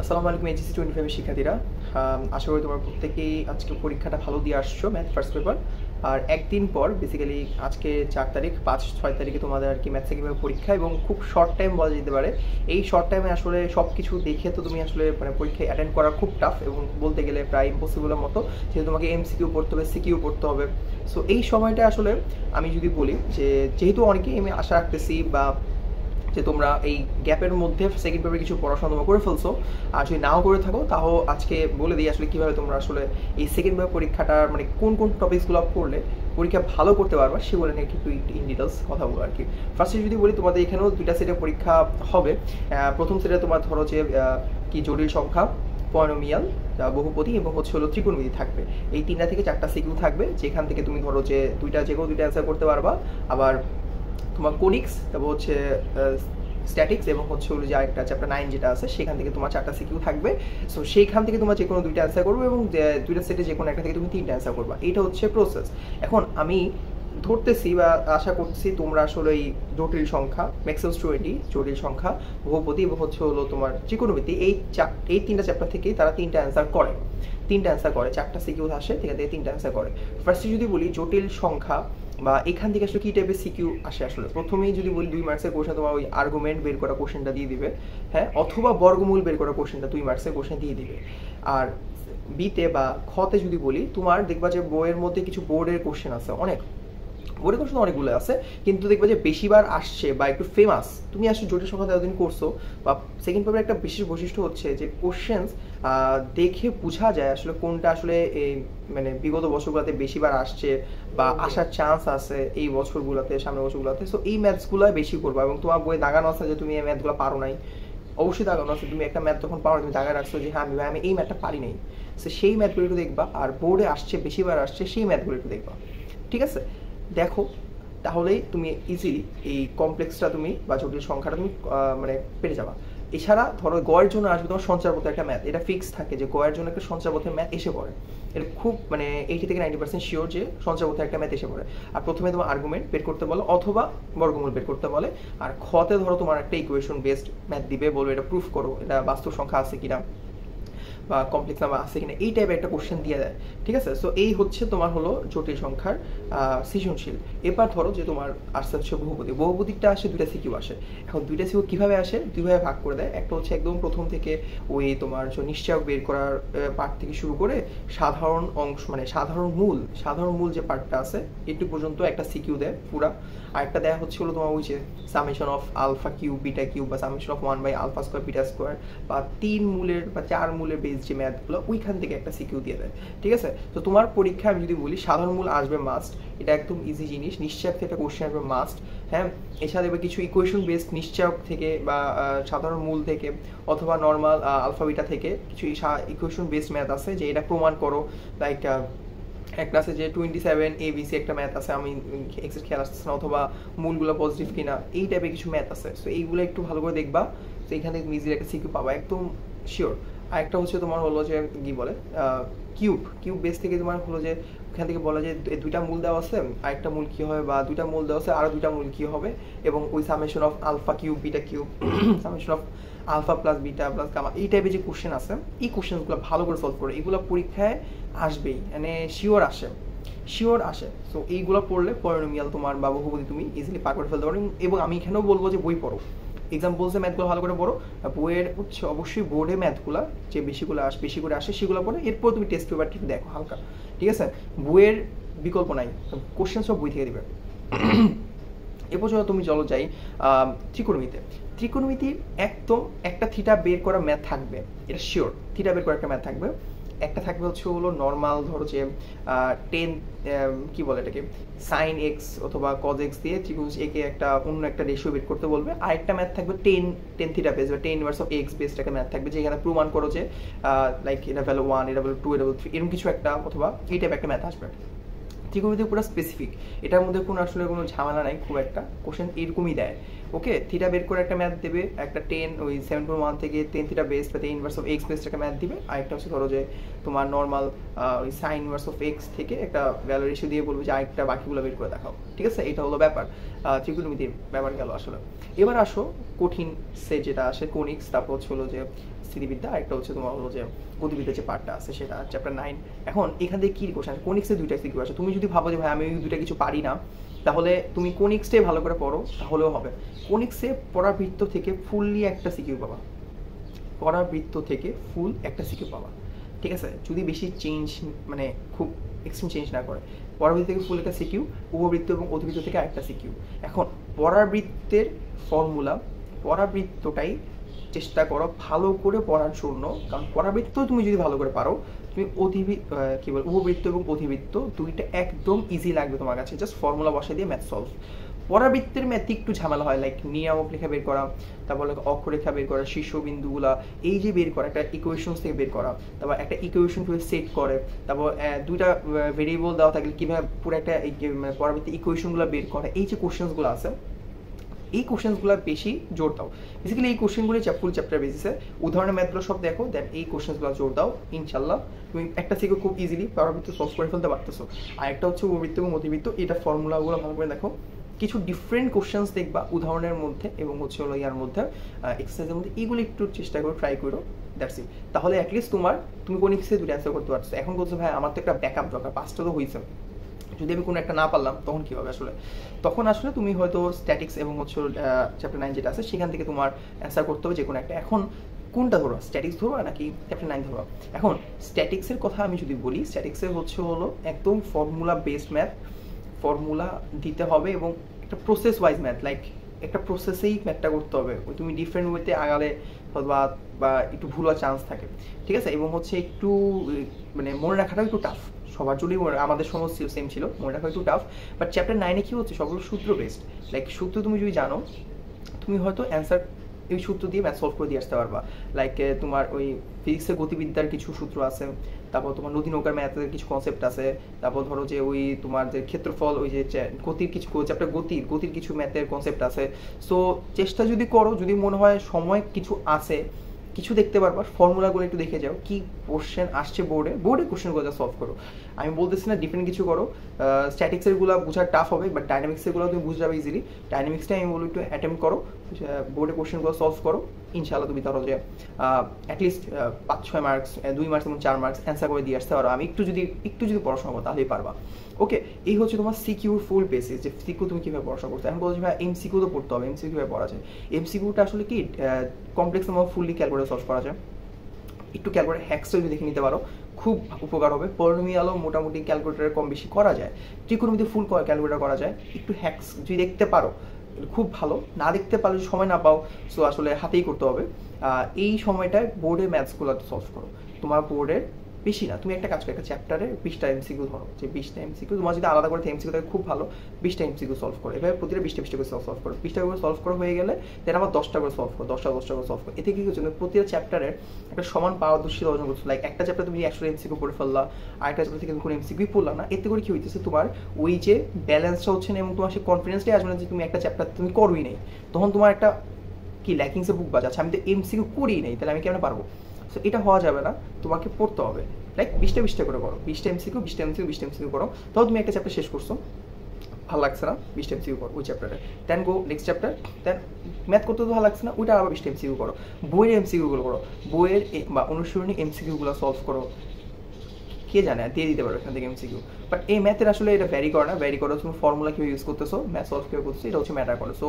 আসসালামু আলাইকুম এইচএসসি 25 এর শিক্ষার্থীরা। আশা করি তোমরা প্রত্যেকেই আজকে পরীক্ষাটা ভালো দিয়ে আসছো, ম্যাথ ফার্স্ট পেপার। আর একদিন পর বেসিক্যালি আজকে 4 তারিখ, 5-6 তারিখে তোমাদের আর কি ম্যাথ সেকেন্ড পেপার পরীক্ষা, এবং খুব শর্ট টাইম বলা যেতে পারে। এই শর্ট টাইমে আসলে সব কিছু দেখে তো তুমি আসলে মানে পরীক্ষায় অ্যাটেন্ড করা খুব টাফ, এবং বলতে গেলে প্রায় ইম্পসিবলের মতো, যেহেতু তোমাকে এমসিকিউ পড়তে হবে, সিকিউ পড়তে হবে। সো এই সময়টা আসলে আমি যদি বলি যে যেহেতু অনেকেই আমি আশা রাখতেছি বা যে তোমরা এই গ্যাপের মধ্যে সেকেন্ড পেপারে কিছু পড়াশোনা তোমরা করে ফেলছো, আর যদি নাও করে থাকো তাও আজকে বলে দিই আসলে কীভাবে তোমরা আসলে এই সেকেন্ড পেপার পরীক্ষাটার মানে কোন কোন টপিকসগুলো পড়লে পরীক্ষা ভালো করতে পারবা সেগুলো নিয়ে একটু ইন ডিটেলস কথা বলবো আর কি। ফার্স্টে যদি বলি, তোমাদের এখানেও দুইটা সেটে পরীক্ষা হবে। প্রথম সেটে তোমার ধরো যে কি জটিল সংখ্যা, পলিনোমিয়াল, বহুপদী এবং হচ্ছে হলো ত্রিকোণমিতি থাকবে। এই 3টা থেকে 4টা সিকিউ থাকবে, যেখান থেকে তুমি ধরো যে যে কোনো দুইটা অ্যান্সার করতে পারবা। আবার তোমার কোনিক্স, তারপর হচ্ছে স্ট্যাটিক্স, এবং হচ্ছে হলো যে আরেকটা চ্যাপ্টার 9 যেটা আছে সেখান থেকে তোমার 4টা সিকিউ থাকবে। সো সেইখান থেকে তোমার যে কোনো দুইটা অ্যান্সার করবে, এবং দুইটা সেটে যে কোনো একটা থেকে তুমি 3টা অ্যান্সার করবা। এটা হচ্ছে প্রসেস। এখন আমি ধরতেছি বা আশা করছি তোমরা আসলে এই জটিল সংখ্যা, ম্যাক্সওয়েলস টোয়েন্টি, জটিল সংখ্যা, বহুপদী এবং হচ্ছে হলো তোমার ত্রিকোণমিতি, এই 3টা চ্যাপ্টার থেকেই তারা 3টা অ্যান্সার করে। 3টা অ্যান্সার করে, 4টা সিকিউ আসে, সেখান থেকে 3টা অ্যান্সার করে। ফার্স্টে যদি বলি জটিল সংখ্যা বা এখান থেকে আসলে কী টাইপের সিকিউ আসে, আসলে প্রথমেই যদি বলি 2 মার্কসের কোশ্চেন তোমার ওই আর্গুমেন্ট বের করা কোশ্চেনটা দিয়ে দিবে, হ্যাঁ, অথবা বর্গমূল বের করা কোশ্চেনটা 2 মার্কসের কোশ্চেন দিয়ে দিবে। আর বিতে বা খতে যদি বলি, তোমার দেখবা যে বইয়ের মধ্যে কিছু বোর্ডের কোশ্চেন আছে, অনেক বোর্ডের কোশ্চেন অনেকগুলো আছে, কিন্তু দেখবা যে বেশিবার আসছে বা একটু ফেমাস, তুমি আসলে জটিল সংখ্যা এতদিন করছো বা সেকেন্ড পেপারের একটা বিশেষ বৈশিষ্ট্য হচ্ছে যে কোশ্চেন্স দেখে বোঝা যায় আসলে কোনটা আসলে এই মানে বিগত বছরগুলোতে বেশিবার আসছে বা আসার চান্স আছে এই বছরগুলোতে, সামনের বছরগুলোতে। সো এই ম্যাথসগুলো বেশি করবো, এবং তোমার বইয়ে দাগানো আছে যে তুমি এই ম্যাথগুলো পারো নাই, অবশ্যই দাগানো আছে। তুমি একটা ম্যাথ তখন পারো, তুমি দাগায় রাখছো যে হ্যাঁ আমি এই ম্যাথটা পারি নাই। সো সেই ম্যাথগুলো একটু দেখবা, আর বোর্ডে আসছে বেশিবার আসছে সেই ম্যাথগুলো একটু দেখবা, ঠিক আছে? দেখো, তাহলেই তুমি ইজিলি এই কমপ্লেক্সটা তুমি বা জটিল সংখ্যাটা তুমি মানে পেরে যাবা। এছাড়া ধরো গয়ের জন্য আসবে তোমার সঞ্চারপথের একটা ম্যাথ, এটা ফিক্স থাকে যে গয়ের জন্য একটা সঞ্চারপথের ম্যাথ এসে পড়ে। এটা খুব মানে 80 থেকে 90% শিওর যে সঞ্চারপথে একটা ম্যাথ এসে পড়ে। আর প্রথমে তোমার আর্গুমেন্ট বের করতে বলো অথবা বর্গমূল বের করতে বলে, আর খতে ধরো তোমার একটা ইকুয়েশন বেসড ম্যাথ দিবে, বলবে এটা প্রুফ করো, এটা বাস্তব সংখ্যা আছে কিনা বা কমপ্লেক্স নাম্বার আছে কিনা, এই টাইপের একটা কোশ্চেন দিয়ে দেয়, ঠিক আছে? সো এই হচ্ছে তোমার হলো জটিল সংখ্যার সৃজনশীল। এবার ধরো যে তোমার আসছে হচ্ছে বহুপদী, বহুপদীটা আসে দুইটা সিকিউ আসে। এখন দুইটা সিকিউ কীভাবে আসে, দুইভাবে ভাগ করে দেয়। একটা হচ্ছে একদম প্রথম থেকে ওই তোমার নিশ্চয়ক বের করার পার্ট থেকে শুরু করে সাধারণ অংশ মানে সাধারণ মূল যে পার্টটা আছে একটু পর্যন্ত একটা সিকিউ দেয় পুরা। আরেকটা দেয়া হচ্ছে হলো তোমার ওই যে summation of alpha cube beta cube বা সামেশন অফ 1/আলফা স্কোয়ার বিটা স্কোয়ার, বা 3 মূলের বা 4 মূলের বেস যে ম্যাথগুলো, ওইখান থেকে একটা সিকিউ দিয়ে দেয়, ঠিক আছে? তো তোমার পরীক্ষা আমি যদি বলি সাধারণ মূল আসবে মাস্ট, এটা একদম ইজি জিনিস। নিশ্চয়ক থেকে একটা কোশ্চেন আসবে মাস্ট, হ্যাঁ। এছাড়া এবার কিছু ইকুয়েশন বেসড নিশ্চয়ক থেকে বা সাধারণ মূল থেকে অথবা নর্মাল আলফাবিটা থেকে কিছু ইকুয়েশন বেসড ম্যাথ আছে যে এটা প্রমাণ করো। লাইক একটা আছে যে 27 ABC একটা ম্যাথ আছে, আমি এক্সাক্ট খেয়াল আসতেছে না, অথবা মূলগুলো পজিটিভ কিনা, এই টাইপের কিছু ম্যাথ আছে। সো এইগুলো একটু ভালো করে দেখবা, তো এখান থেকে তুমি ইজিলি একটা সিকিউ পাবা একদম শিওর। আর একটা হচ্ছে তোমার হলো যে কি বলে কিউব বেস থেকে তোমার হলো যে এখান থেকে বলা যায় দুইটা মূল দেওয়া আছে, আরেকটা মূল কি হবে, বা দুইটা মূল দেওয়া আছে আরো দুইটা মূল কি হবে, এবং ওই summation of alpha cube beta cube, summation of alpha plus beta plus gamma, এই টাইপের যে কোশ্চেন আছে, এই কোশ্চেনগুলো ভালো করে সলভ করে, এগুলো পরীক্ষায় আসবেই, মানে শিওর আসে। সো এইগুলো পড়লে পলিনোমিয়াল তোমার বা বহুপদী তুমি ইজিলি পার করে ফেলতে পারো। এবং আমি এখানেও বলবো যে বই পড়ো, এক্সাম্পলসে ম্যাথগুলো ভালো করে পড়ো। বইয়ের হচ্ছে অবশ্যই বোর্ডে ম্যাথগুলো যে বেশি করে আসে সেগুলো পড়ো, এরপর তুমি টেস্ট পেপারটি দেখো হালকা, ঠিক আছে? বইয়ের বিকল্প নাই, কোশ্চেন সব বই থেকে দিবে। এরপর যখন তুমি চলো যাই ত্রিকোণমিতির একদম একটা থিটা বের করা ম্যাথ থাকবে, এটা শিওর। থিটা বের করা একটা ম্যাথ থাকবে। একটা থাকবে হচ্ছে হলো নর্মাল, ধরো যে 10 কি বলে এটাকে, সাইন এক্স অথবা কজ এক্স দিয়ে ত্রিভুজ একে একটা অন্য একটা রেশিও বের করতে বলবে। আরেকটা ম্যাথ থাকবে টেন থিটা বেস বা 10 ইনভার্স অফ এক্স বেসড একটা ম্যাথ থাকবে, যেখানে প্রমাণ করো যে লাইক এটা ভ্যালু 1, এটা ভ্যালু 2, এটা ভ্যালু 3, এরকম কিছু একটা, অথবা এই টাইপ একটা ম্যাথ আসবে। ত্রিকোণমিতি পুরো স্পেসিফিক, এটার মধ্যে কোনো আসলে কোনো ঝামেলা নাই খুব একটা, কোশ্চেন এরকমই দেয়। ওকে, থিটা বের করে একটা ম্যাথ দেবে, একটা 10 ওই 7.1 থেকে 10 থিটা বেস বা 10 ইনভার্স অফ এক্স বেসড একটা ম্যাথ দিবে। আরেকটা হচ্ছে ধরো যে তোমার নর্মাল ওই সাইন ইনভার্স অফ এক্স থেকে একটা ভ্যালু রেশিও দিয়ে বলবে যে আরেকটা বাকিগুলো বের করে দেখাও। ঠিক আছে, এটা হলো ব্যাপার, ত্রিকোণমিতির ব্যাপার গেল আসলে। এবার আসো কঠিন সে যেটা আসে কোনিক্স, তারপর হচ্ছে হলো যে স্থিতিবিদ্যা, আরেকটা হচ্ছে তোমার হলো যে গতিবিদ্যার যে পার্টটা আছে সেটা চ্যাপ্টার 9। এখন এখান থেকে কি কোশ্চেন, কোনিক্সের দুইটা সিকিউ আছে। তুমি যদি ভাবো যে ভাই আমি ওই দুইটা কিছু পারি না, তাহলে তুমি কোনিক্সটাই ভালো করে পড়ো, তাহলেও হবে। কোনিক্সে পরাবৃত্ত থেকে ফুললি একটা সিকিউ পাবা, পরাবৃত্ত থেকে ফুল একটা সিকিউ পাবা। ঠিক আছে, যদি বেশি চেঞ্জ মানে খুব এক্সট্রিম চেঞ্জ না করে, পরাবৃত্ত থেকে ফুল একটা সিকিউ, উপবৃত্ত এবং অতিবৃত্ত থেকে আরেকটা সিকিউ। এখন পরাবৃত্তের ফর্মুলা, পরাবৃত্তটাই চেষ্টা করো ভালো করে পড়ার জন্য, কারণ পরাবৃত্ত তুমি যদি ভালো করে পারো, তুমি কি বল উপবৃত্ত এবং অতিবৃত্ত দুইটা একদম ইজি লাগবে তোমার কাছে, জাস্ট ফর্মুলা বসাই দিয়ে ম্যাথ সলভ। পরাবৃত্তের ম্যাথে একটু ঝামেলা হয়, লাইক নিয়ামক রেখা বের করা, তারপর অক্ষরেখা বের করা, শীর্ষবিন্দুগুলা এই যে বের করা, একটা ইকুয়েশনস থেকে বের করা, তারপর একটা ইকুয়েশন সেট করে, তারপর দুইটা ভেরিয়েবল দেওয়া থাকলে কীভাবে পুরো একটা পরাবৃত্ত ইকুয়েশনগুলো বের করে, এই যে কোশ্চেন্সগুলো আছে এই কোশ্চেন্সগুলো বেশি জোর দাও। বেসিক্যালি এই কোশ্চেনগুলো ফুল চ্যাপ্টার বেসিসে উদাহরণের ম্যাথগুলো সব দেখো, দেন এই কোশ্চেন্সগুলো জোর দাও, ইনশাল্লাহ তুমি একটা থেকে খুব ইজিলি পরাবৃত্ত সলভ করে ফেলতে পারতেছো। আর একটা হচ্ছে উপবৃত্ত এবং অতিবৃত্ত, এটা ফর্মুলাগুলো ভালো করে দেখো, কিছু ডিফারেন্ট কোশ্চেন্স দেখবা উদাহরণের মধ্যে এবং হচ্ছে হলো ইয়ার মধ্যে এক্সারসাইজের মধ্যে, এইগুলো একটু চেষ্টা করো, ট্রাই করো, দ্যাটস ইট। তাহলে অ্যাটলিস্ট তুমি কোনিক্সে দুটো অ্যান্সার করতে পারছো। এখন বলছো ভাই আমার তো একটা ব্যাকআপ দরকার, 5টা তো হয়েছে, যদি আমি কোনো একটা না পারলাম তখন কী হবে আসলে? তখন আসলে তুমি হয়তো স্ট্যাটিক্স এবং হচ্ছে চ্যাপ্টার 9 যেটা আছে সেখান থেকে তোমার অ্যান্সার করতে হবে যে কোনো একটা। এখন কোনটা ধরো, স্ট্যাটিক্স ধরো নাকি চ্যাপ্টার 9 ধরো? এখন স্ট্যাটিক্সের কথা আমি যদি বলি, স্ট্যাটিক্সের হচ্ছে হলো একদম ফর্মুলা বেসড ম্যাথ, ফর্মুলা দিতে হবে এবং একটা প্রসেস ওয়াইজ ম্যাথ, লাইক একটা প্রসেসেই ম্যাথটা করতে হবে। তুমি ডিফারেন্ট ওয়েতে আগালে বা একটু ভুল হওয়ার চান্স থাকে। ঠিক আছে, এবং হচ্ছে একটু মানে মনে রাখাটাও একটু টাফ, সবার জন্যই আমাদের সমস্ত সেম ছিল, মনে রাখা একটু টাফ। বাট চ্যাপ্টার 9-এ কী হচ্ছে, সবগুলো সূত্র বেসড, লাইক সূত্র তুমি যদি জানো, তুমি হয়তো অ্যান্সার এই সূত্র দিয়ে ম্যাথ সলভ করে দিয়ে আসতে পারবা। লাইক তোমার ওই ফিজিক্সের গতিবিদ্যার কিছু সূত্র আছে, তারপর তোমার নদী নৌকার ম্যাথের কিছু কনসেপ্ট আছে, তারপর ধরো যে ওই তোমার যে ক্ষেত্রফল, ওই যে গতির কিছু চ্যাপ্টার গতির কিছু ম্যাথের কনসেপ্ট আছে। সো চেষ্টা যদি করো, যদি মনে হয় সময় কিছু আছে, কিছু দেখতে পারবা, ফর্মুলাগুলো একটু দেখে যাও, কি কোশ্চেন আসছে বোর্ডে কোশ্চেনগুলো সলভ করো। আমি বলতেছি না ডিফারেন্ট কিছু করো, স্ট্যাটিক্সেরগুলো বোঝা টাফ হবে, বাট ডাইনামিক্সেরগুলো তুমি বুঝে যাবে ইজিলি। ডাইনামিক্সটা আমি বলবো একটু অ্যাটেম্প করো, বোর্ডে কোশ্চেনগুলো সলভ করো, ইনশাআল্লাহ তুমি ধরো যে অ্যাটলিস্ট 5-6 মার্কস, 2 মার্কস এবং 4 মার্কস অ্যান্সার করে দিয়ে আসতে পারো। আমি একটু যদি পড়াশোনা করো তাহলেই পারবা। ওকে, এই হচ্ছে তোমার সিকিউর ফুল বেসিস, যে সিকিউ তুমি কীভাবে পড়াশোনা করতে। আমি বলছি ভাই এমসিকিউ তো পড়তে হবে, এমসিকিউ কীভাবে পড়া যায়? এমসিকিউটা আসলে কি complex number fully calculator solve করা যায়। একটু ক্যালকুলেটর হ্যাক্সটা যদি দেখে নিতে পারো খুব উপকার হবে। পলিনোমিয়ালও মোটামুটি ক্যালকুলেটরে কম বেশি করা যায়, ত্রিকোণমিতি ফুল ক্যালকুলেটর করা যায়। একটু হ্যাক্স যদি দেখতে পারো খুব ভালো, না দেখতে পারলে সময় না পাও, সো আসলে হাতেই করতে হবে। এই সময়টায় বোর্ডে ম্যাথসগুলো সলভ করো। তোমার বোর্ডের বেশি না, তুমি একটা কাজ করো, একটা চ্যাপ্টারে 20টা এমসিকিউ ধরো, যে 20টা এমসিকিউ তোমার যদি আলাদা করে এমসিকিউ থাকে খুব ভালো, 20টা এমসিকিউ সলভ করো। এভাবে প্রতিটা 20টা করে সলভ করো, 20টা করে সলভ করা হয়ে গেলে দেন আবার 10টা করে সলভ করো, 10টা করে সলভ করো। এতে কি হচ্ছে, প্রতিটা চ্যাপ্টারের একটা সমান পারদর্শিতা অর্জন করছো। লাইক একটা চ্যাপ্টার তুমি 100 এমসিকিউ পড়ে ফেললা, আরেকটা চ্যাপ্টার থেকে কোনো এমসিকিউ পড়লা না, এতে করে কি হইতেছে, তোমার ওই যে ব্যালেন্সটা হচ্ছে না এবং তোমার সেই কনফিডেন্সটাই আসবে না যে তুমি একটা চ্যাপ্টার তুমি করোই নেই, তখন তোমার একটা কি ল্যাকিংসে বুক বাজাচ্ছে, আমি তো এমসিকিউ করিই নেই, তাহলে আমি কেমন পারবো? সো এটা হওয়া যাবে না, তোমাকে পড়তে হবে। লাইক 20টা করে করো, 20টা এমসিকিউ করো, তাও তুমি একটা চ্যাপ্টার শেষ করছো, ভালো লাগছে না, 20টা এমসিকিউ করো ওই চ্যাপ্টারে, দেন গো নেক্সট চ্যাপ্টার, দেন ম্যাথ করতে তো ভালো লাগছে না, ওইটা আবার 20টা এমসিকিউ করো, বইয়ের এমসিকিউগুলো করো, বইয়ের বা অনুসরণী এমসিকিউগুলো সলভ করো। কে জানে দিয়ে দিতে পারো এখান থেকে এমসিকিউ। বাট এই ম্যাথের আসলে এটা ভ্যারি করে না, ভ্যারি করে তুমি ফর্মুলা কীভাবে ইউজ করতেছো, ম্যাথ সলভ কীভাবে করতেছো, এটা হচ্ছে ম্যাটার করে। সো